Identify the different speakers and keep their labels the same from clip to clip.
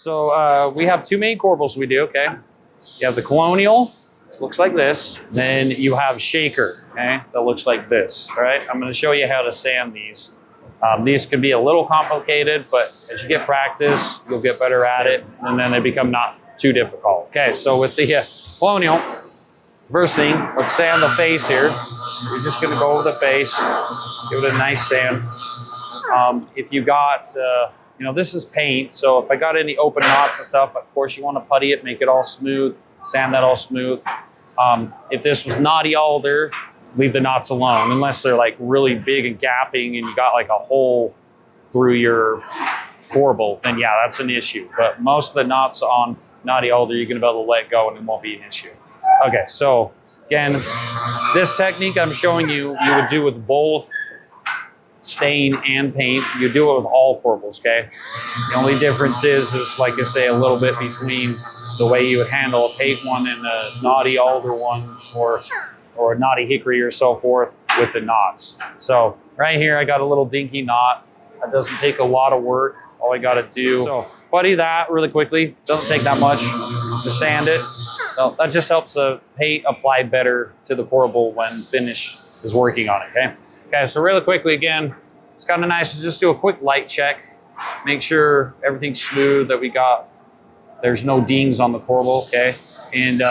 Speaker 1: So we have two main corbels we do, okay? You have the Colonial, which looks like this. Then you have Shaker, okay? That looks like this, all right? I'm gonna show you how to sand these. These can be a little complicated, but as you get practice, you'll get better at it, and then they become not too difficult. Okay, so with the Colonial, first thing, let's sand the face here. You're just gonna go over the face, give it a nice sand. If you got, you know, this is paint, so if I got any open knots and stuff, of course you want to putty it, make it all smooth, sand that all smooth. If this was knotty alder, leave the knots alone, unless they're like really big and gapping and you got like a hole through your corbel, then yeah, that's an issue. But most of the knots on knotty alder, you're gonna be able to let go and it won't be an issue. Okay, so again, this technique I'm showing you, you would do with both stain and paint. You do it with all corbels, okay? The only difference is like I say, a little bit between the way you would handle a paint one and a knotty alder one or a knotty hickory or so forth with the knots. So right here, I got a little dinky knot. That doesn't take a lot of work. All I gotta do, so putty that really quickly. Doesn't take that much to sand it. So that just helps the paint apply better to the corbel when finish is working on it, okay? Okay, so really quickly again, it's kind of nice to just do a quick light check. Make sure everything's smooth, that there's no dings on the corbel, okay? And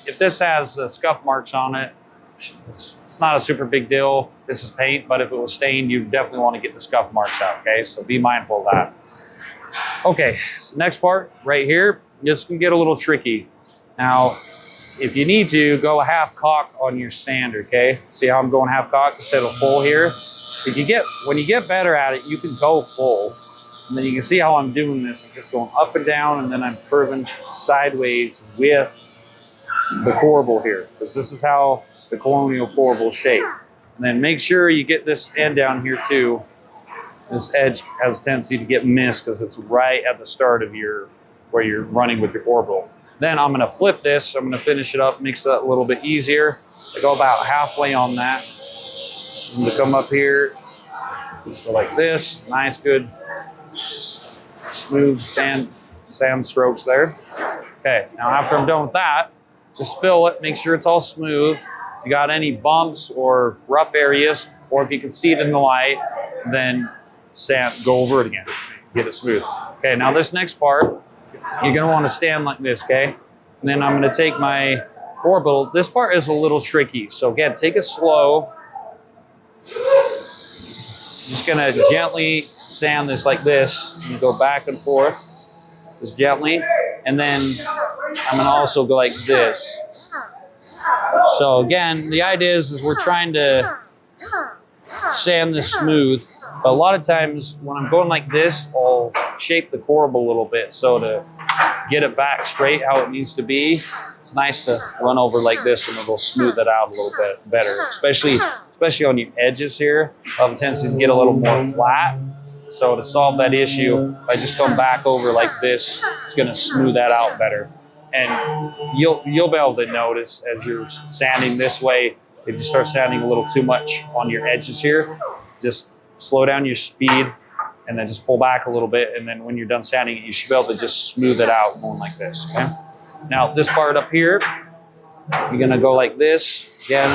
Speaker 1: if this has scuff marks on it, it's not a super big deal. This is paint, but if it was stained, you definitely want to get the scuff marks out, okay? So be mindful of that. Okay, so next part right here, this can get a little tricky. Now, if you need to, go a half cock on your sander, okay? See how I'm going half cock instead of full here? When you get better at it, you can go full. And then you can see how I'm doing this. I'm just going up and down, and then I'm curving sideways with the corbel here, because this is how the Colonial corbel is shaped. And then make sure you get this end down here too. This edge has a tendency to get missed because it's right at the start of where you're running with your corbel. Then I'm gonna flip this, I'm gonna finish it up, makes it a little bit easier. I go about halfway on that. I'm gonna come up here, just go like this, nice, good, smooth sand strokes there. Okay, now after I'm done with that, just fill it, make sure it's all smooth. If you got any bumps or rough areas, or if you can see it in the light, then go over it again, get it smooth. Okay, now this next part, you're gonna wanna stand like this, okay? And then I'm gonna take my corbel. This part is a little tricky, so again, take it slow. Just gonna gently sand this like this, and go back and forth, just gently. And then I'm gonna also go like this. So again, the idea is we're trying to sand this smooth, but a lot of times when I'm going like this, I'll shape the corbel a little bit, so to get it back straight how it needs to be, it's nice to run over like this and it'll smooth it out a little bit better, especially on your edges here. I have a tendency to get a little more flat. So to solve that issue, if I just come back over like this, it's gonna smooth that out better. And you'll be able to notice as you're sanding this way, if you start sanding a little too much on your edges here, just slow down your speed and then just pull back a little bit. And then when you're done sanding it, you should be able to just smooth it out going like this, okay? Now this part up here, you're gonna go like this. Again,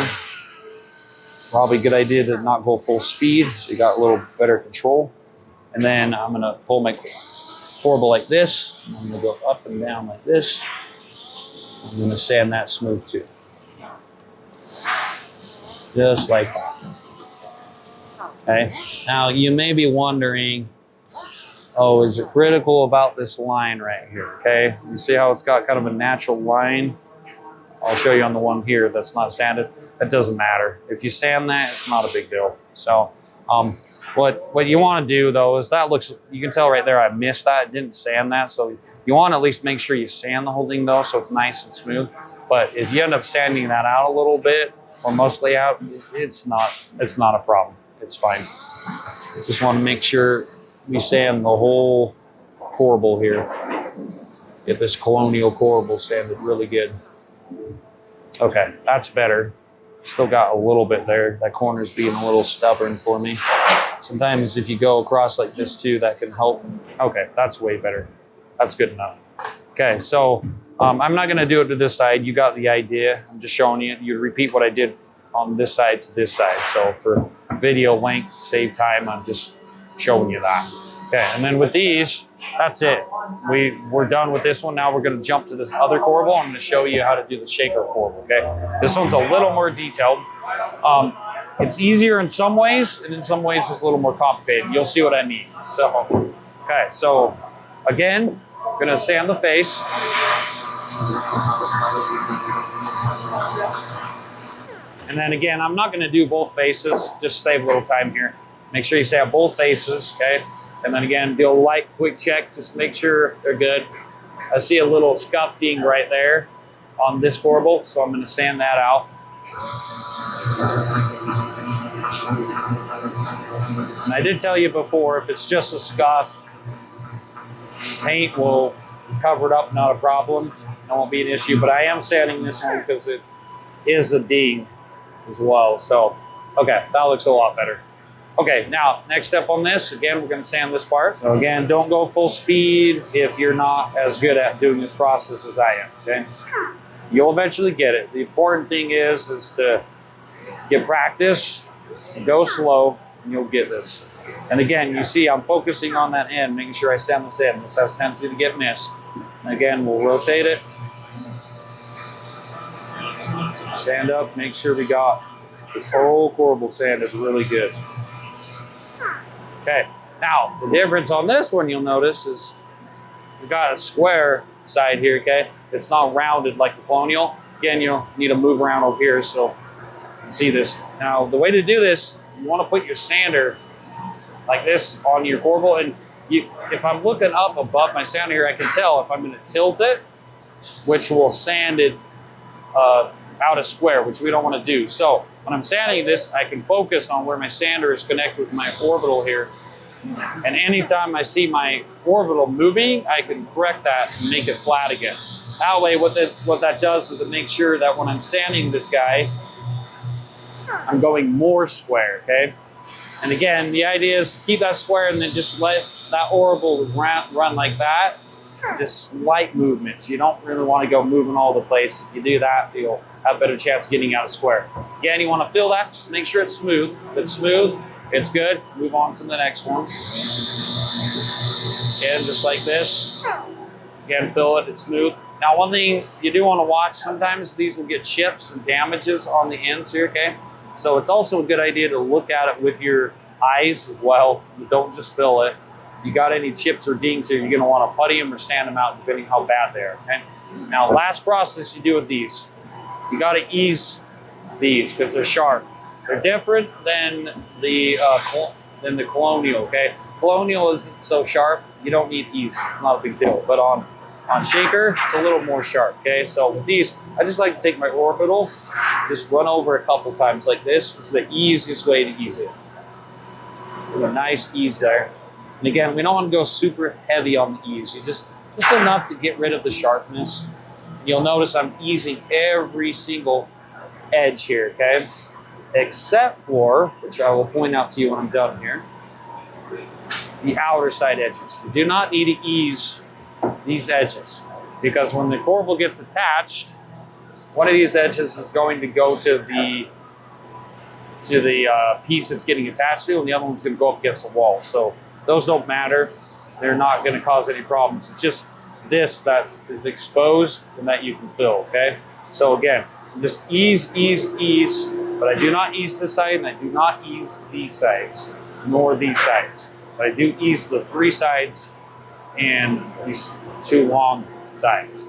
Speaker 1: probably a good idea to not go full speed, so you got a little better control. And then I'm gonna pull my corbel like this. And I'm gonna go up and down like this. I'm gonna sand that smooth too. Just like that. Okay, now you may be wondering, oh, is it critical about this line right here? Okay, you see how it's got kind of a natural line? I'll show you on the one here that's not sanded. That doesn't matter. If you sand that, it's not a big deal. So what you want to do though is you can tell right there I missed that, didn't sand that. So you want to at least make sure you sand the whole thing though, so it's nice and smooth. But if you end up sanding that out a little bit or mostly out, it's not a problem. It's fine. Just want to make sure we sand the whole corbel here. Get this Colonial corbel sanded really good. Okay, that's better. Still got a little bit there. That corner's being a little stubborn for me. Sometimes if you go across like this too, that can help. Okay, that's way better. That's good enough. Okay, so I'm not gonna do it to this side. You got the idea. I'm just showing you. You repeat what I did on this side to this side. So for video length, save time, I'm just showing you that. Okay, and then with these, that's it. We're done with this one. Now we're gonna jump to this other corbel. I'm gonna show you how to do the shaker corbel, okay? This one's a little more detailed. It's easier in some ways, and in some ways it's a little more complicated. You'll see what I mean. So, okay, so again, I'm gonna sand the face. And then again, I'm not gonna do both faces, just save a little time here. Make sure you sand both faces, okay? And then again, do a light quick check, just make sure they're good. I see a little scuff ding right there on this corbel, so I'm gonna sand that out. And I did tell you before, if it's just a scuff, paint will cover it up, not a problem. It won't be an issue, but I am sanding this one because it is a ding as well. So, okay, that looks a lot better. Okay, now, next step on this, again, we're gonna sand this part. So again, don't go full speed if you're not as good at doing this process as I am, okay? You'll eventually get it. The important thing is to get practice, go slow, and you'll get this. And again, you see I'm focusing on that end, making sure I sand this in. This has a tendency to get missed. And again, we'll rotate it. Sand up, make sure we got this whole corbel sanded really good. Okay, now the difference on this one you'll notice is we've got a square side here, okay? It's not rounded like the Colonial. Again, you'll need to move around over here so you can see this. Now, the way to do this, you want to put your sander like this on your corbel, and if I'm looking up above my sander here, I can tell if I'm going to tilt it, which will sand it out a square, which we don't want to do. So when I'm sanding this, I can focus on where my sander is connected with my orbital here. And anytime I see my orbital moving, I can correct that and make it flat again. That way, what that does is it makes sure that when I'm sanding this guy, I'm going more square, okay? And again, the idea is keep that square and then just let that orbital run like that. Just slight movements. You don't really want to go moving all the place. If you do that, you'll have a better chance of getting out of square. Again, you want to fill that, just make sure it's smooth. If it's smooth, it's good. Move on to the next one. Again, just like this. Again, fill it, it's smooth. Now, one thing you do want to watch, sometimes these will get chips and damages on the ends here, okay? So it's also a good idea to look at it with your eyes as well. You don't just fill it. If you got any chips or dings here, you're gonna want to putty them or sand them out depending how bad they are, okay? Now, last process you do with these, you gotta ease these because they're sharp. They're different than the Colonial, okay? Colonial isn't so sharp, you don't need ease, it's not a big deal. But on shaker, it's a little more sharp, okay? So with these, I just like to take my orbital, just run over a couple times like this. This is the easiest way to ease it. With a nice ease there. And again, we don't want to go super heavy on the ease. You just enough to get rid of the sharpness. You'll notice I'm easing every single edge here, okay? Except for, which I will point out to you when I'm done here, the outer side edges. You do not need to ease these edges because when the corbel gets attached, one of these edges is going to go to the piece it's getting attached to, and the other one's going to go up against the wall. So those don't matter. They're not going to cause any problems. It's just this that is exposed and that you can fill, okay? So again, just ease, ease, ease, but I do not ease this side and I do not ease these sides, nor these sides. But I do ease the three sides and these two long sides.